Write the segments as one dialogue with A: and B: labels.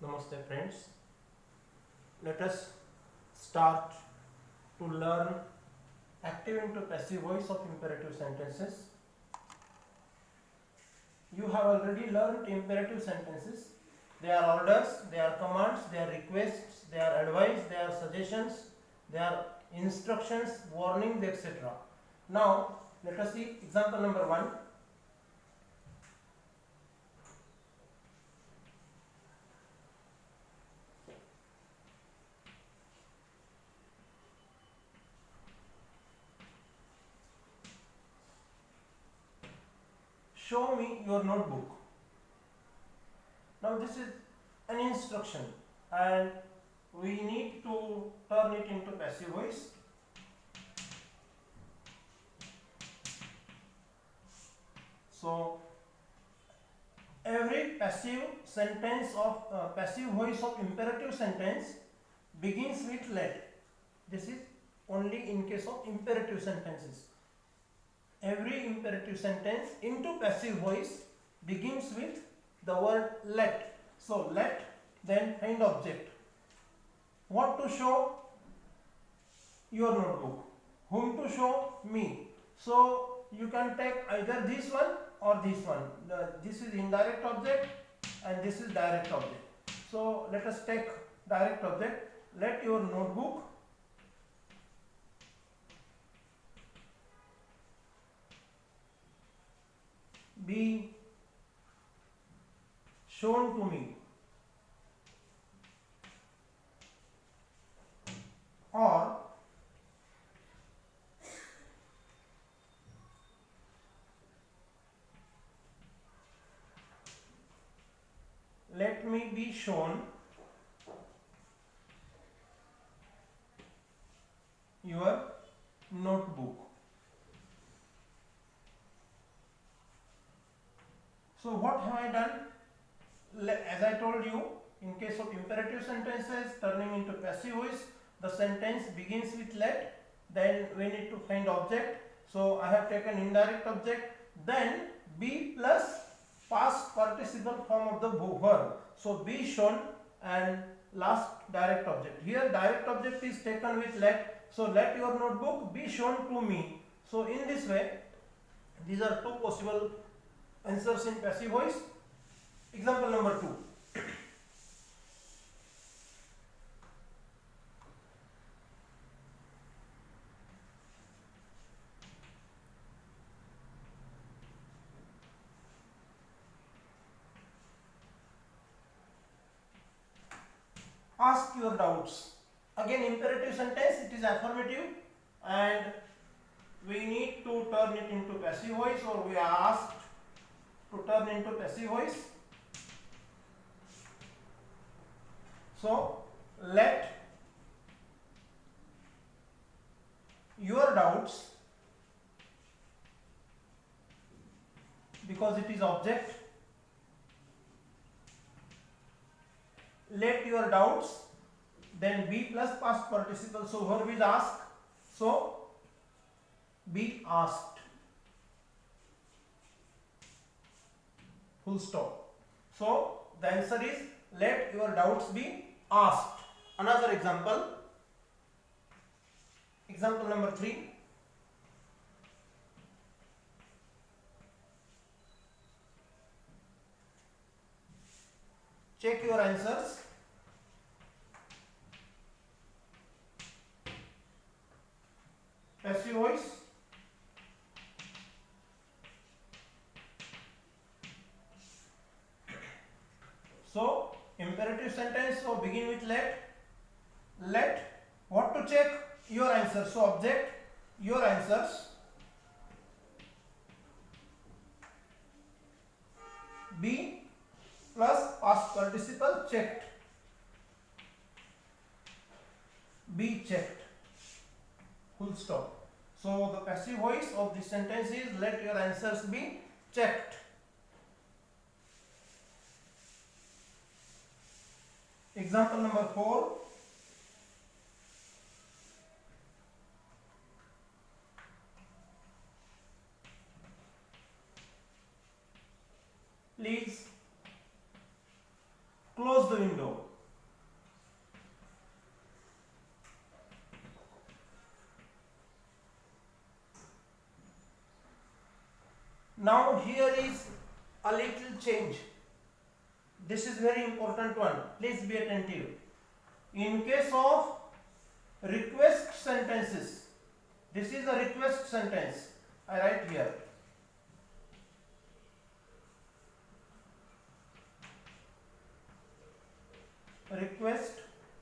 A: Namaste friends. Let us start to learn active into passive voice of imperative sentences. You have already learned imperative sentences. They are orders, they are commands, they are requests, they are advice, they are suggestions, they are instructions, warnings, etc. Now let us see example number 1. Show me your notebook. Now this is an instruction and we need to turn it into passive voice. So every passive sentence of passive voice of imperative sentence begins with let. This is only in case of imperative sentences. Every imperative sentence into passive voice begins with the word let. So let, then find object. What to show? Your notebook. Whom to show? Me. So you can take either this one or this one. This is indirect object and this is direct object. So let us take direct object. Let your notebook be shown to me, or let me be shown your notebook. So what have I done? As I told you, in case of imperative sentences turning into passive voice, the sentence begins with let, then we need to find object. So I have taken indirect object, then be plus past participle form of the verb. So be shown and last direct object. Here direct object is taken with let. So let your notebook be shown to me. So in this way, these are two possible answers in passive voice. Example number 2. Ask your doubts. Again imperative sentence, it is affirmative and we need to turn it into passive voice, or we are asked to turn into passive voice. So let your doubts, because it is object, let your doubts, then be plus past participle. So verb is ask, so be asked. Full stop. So the answer is let your doubts be asked. Another example. Example number 3. Check your answers. Passive voice. So imperative sentence, so begin with let. Let, what to check? Your answers. So object, your answers. Be plus past participle checked. Be checked. Full stop. So the passive voice of this sentence is let your answers be checked. Example number 4. Please close the window. Now here is a little change. This is very important one. Please be attentive. In case of request sentences, this is a request sentence. I write here. Request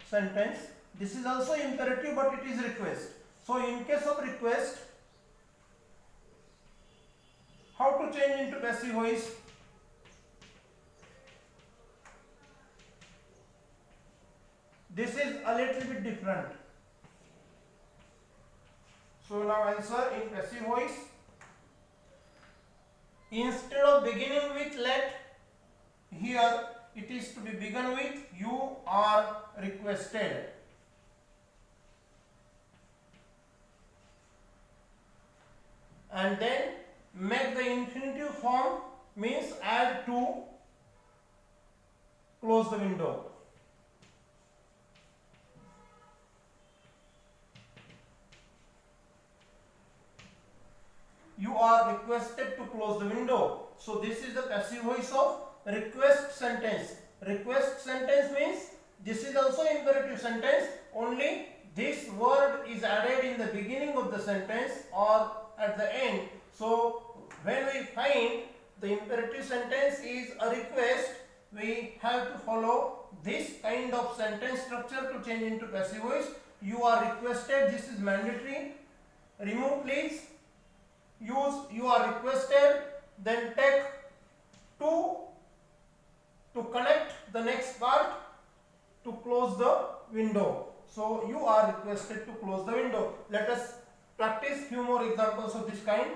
A: sentence. This is also imperative, but it is request. So in case of request, how to change into passive voice? This is a little bit different. So now answer in passive voice. Instead of beginning with let, here it is to be begun with you are requested. And then make the infinitive form, means add to close the window. You are requested to close the window. So this is the passive voice of request sentence. Request sentence means this is also imperative sentence, only this word is added in the beginning of the sentence or at the end. So when we find the imperative sentence is a request, we have to follow this kind of sentence structure to change into passive voice. You are requested, this is mandatory. Remove please. Use you are requested, then take to connect the next part to close the window. So you are requested to close the window. Let us practice few more examples of this kind.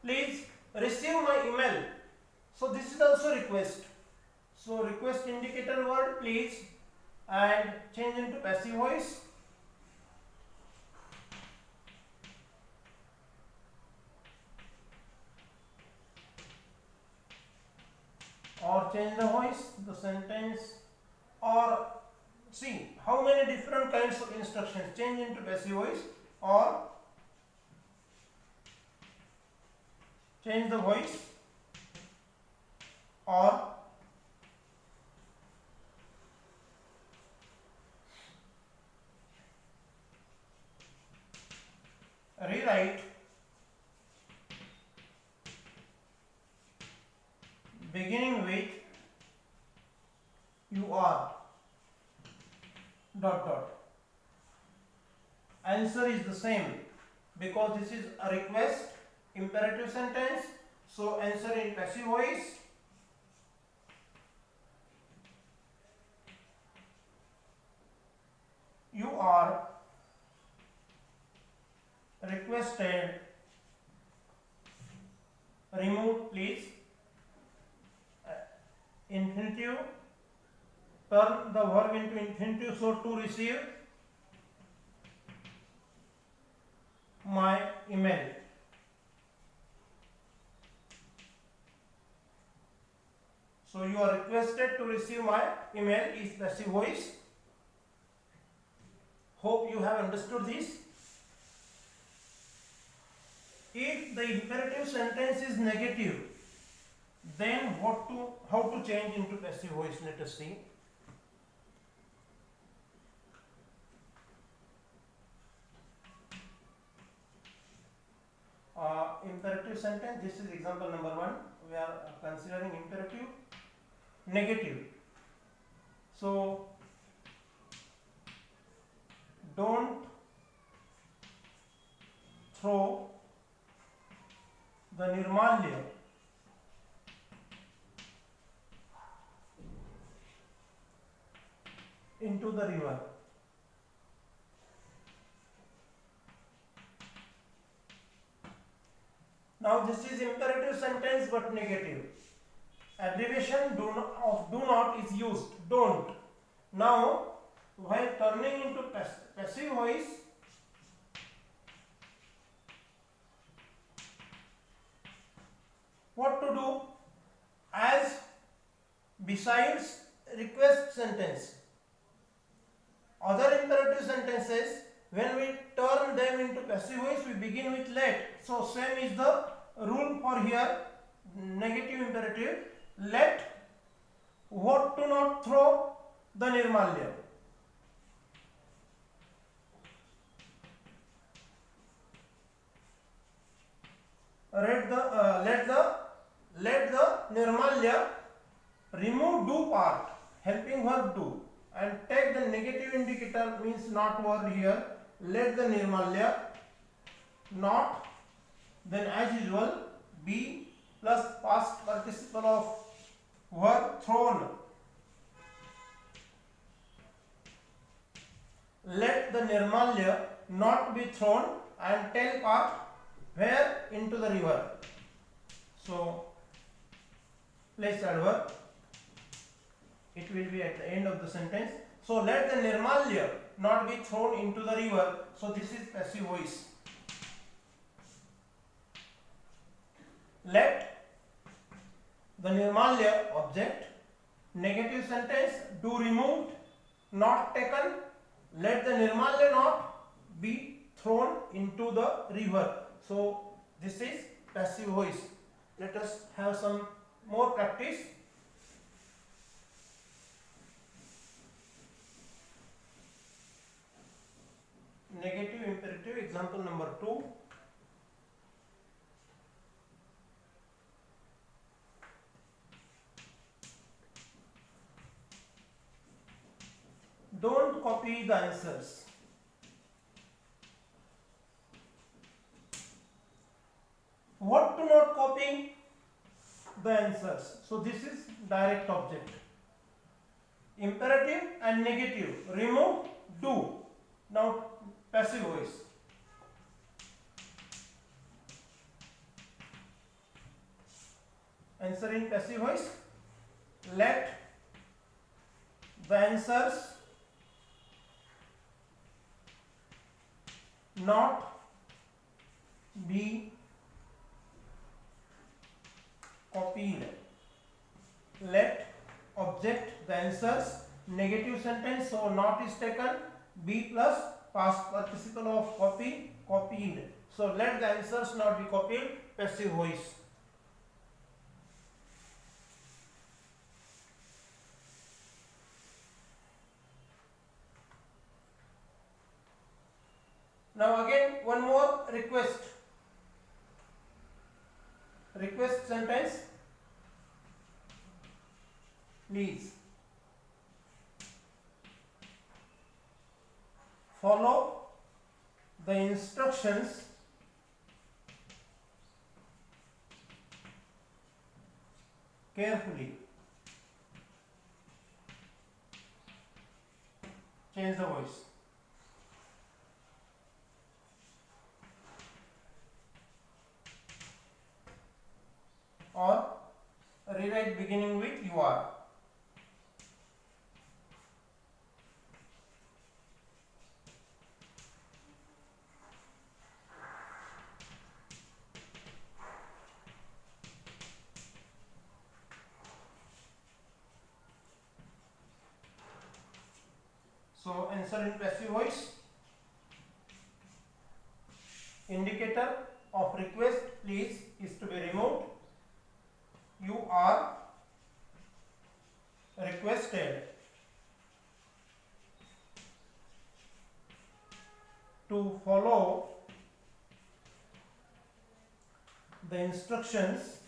A: Please receive my email. So this is also request. So request indicator word please and change into passive voice. Or change the voice, the sentence, or see how many different kinds of instructions. Change into passive voice or change the voice or rewrite beginning with you are ... Answer is the same because this is a request imperative sentence. So answer in passive voice. You are requested. Remove please. Infinitive. Turn the verb into infinitive. So to receive my email. So you are requested to receive my email is passive voice. Hope you have understood this. If the imperative sentence is negative, then how to change into passive voice? Let us see. Imperative sentence, this is example number 1. We are considering imperative negative. So don't throw the Nirmalya into the river. Now this is imperative sentence but negative. Abbreviation of do not is used, don't. Now while turning into passive voice, what to do? As besides request sentence, other imperative sentences, when we turn them into passive voice, we begin with let. So same is the rule for here. Negative imperative, let what to not throw the nirmalya. Let the nirmalya remove do part, helping verb do, and take the negative indicator, means not word here. Let the nirmalya not, then as usual be plus past participle of verb thrown. Let the nirmalya not be thrown, and tail part where? Into the river. So place adverb, it will be at the end of the sentence. So let the nirmalya not be thrown into the river. So this is passive voice. Let the nirmalya, object, negative sentence, do removed, not taken. Let the nirmalya not be thrown into the river. So this is passive voice. Let us have some more practice. Negative imperative, example number 2. Don't copy the answers. What to not copy? The answers. So this is direct object. Imperative and negative. Remove, do. Now passive voice. Answer in passive voice. Let the answers not be copied. Let object the answers, negative sentence, so not is taken, be plus past participle of copy, copied. So let the answers not be copied, passive voice. Now again one more request. Request sentence. Please follow the instructions carefully. Change the voice. Or rewrite beginning with you are. So answer in passive voice. Indicator of request please is to be removed. You are requested to follow the instructions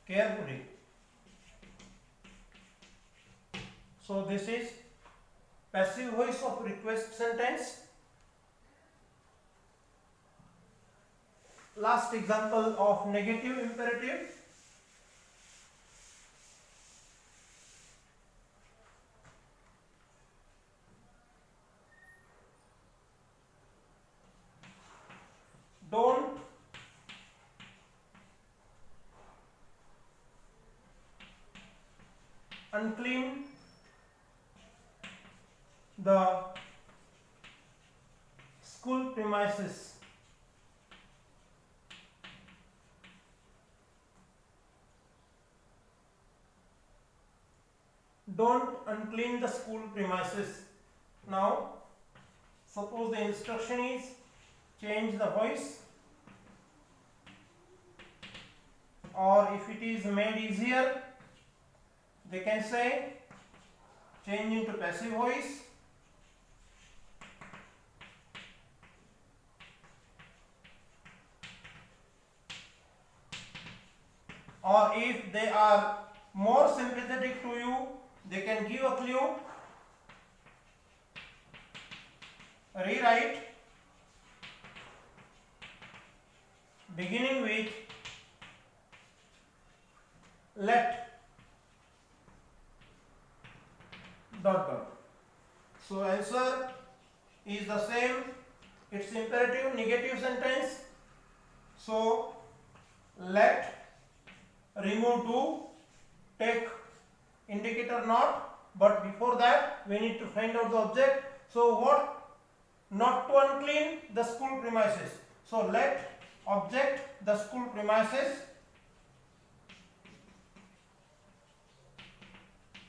A: carefully. So this is passive voice of request sentence. last example of negative imperative. Don't unclean the school premises. Don't unclean the school premises. Now, suppose the instruction is change the voice, or if it is made easier, they can say change into passive voice, or if they are more sympathetic to you, they can give a clue. Rewrite beginning with let dot dot. So answer is the same. It's imperative negative sentence. So let, remove to, take indicator not, but before that we need to find out the object. So what? Not to unclean the school premises. So let object the school premises.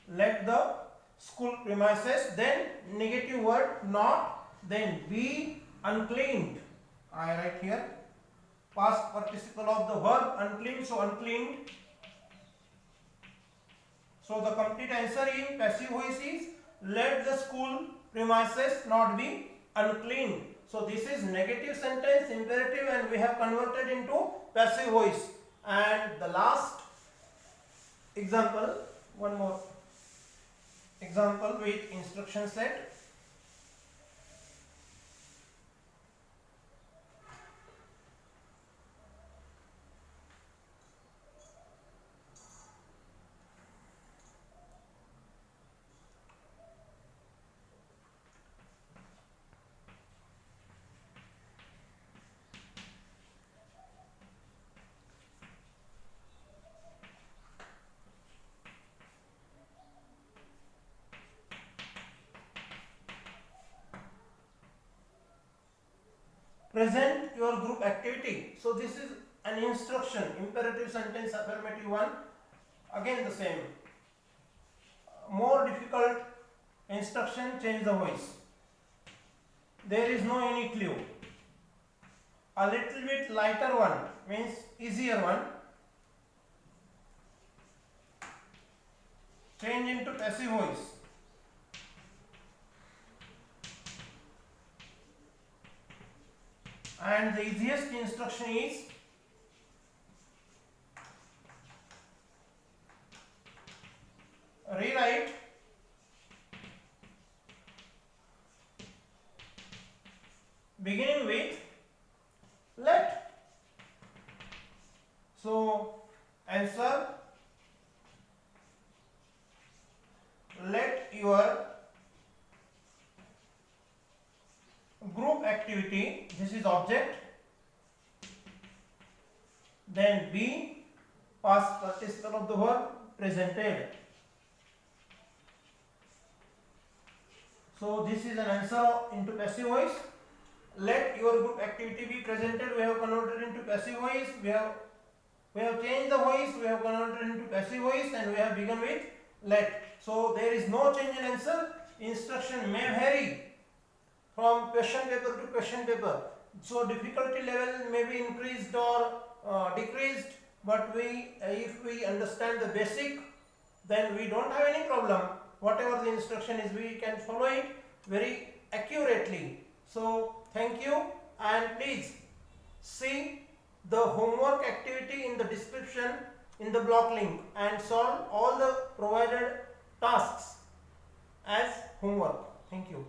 A: Let the school premises, then negative word not, then be uncleaned. I write here past participle of the verb uncleaned, so uncleaned. So the complete answer in passive voice is let the school premises not be uncleaned. So this is negative sentence imperative and we have converted into passive voice. And the last example, one more example with instruction set. Present your group activity. So this is an instruction, imperative sentence, affirmative one. Again the same. More difficult instruction, change the voice. There is no any clue. A little bit lighter one means easier one. Change into passive voice. And the easiest instruction is rewrite beginning with let. So answer, let your group activity, this is object, then be past participle of the verb presented. So this is an answer into passive voice. Let your group activity be presented, we have converted into passive voice. We have changed the voice, we have converted into passive voice, and we have begun with let. So there is no change in answer. Instruction may vary from question paper to question paper. So difficulty level may be increased or decreased, but if we understand the basic, then we don't have any problem. Whatever the instruction is, we can follow it very accurately. So thank you, and please see the homework activity in the description in the block link and solve all the provided tasks as homework. Thank you.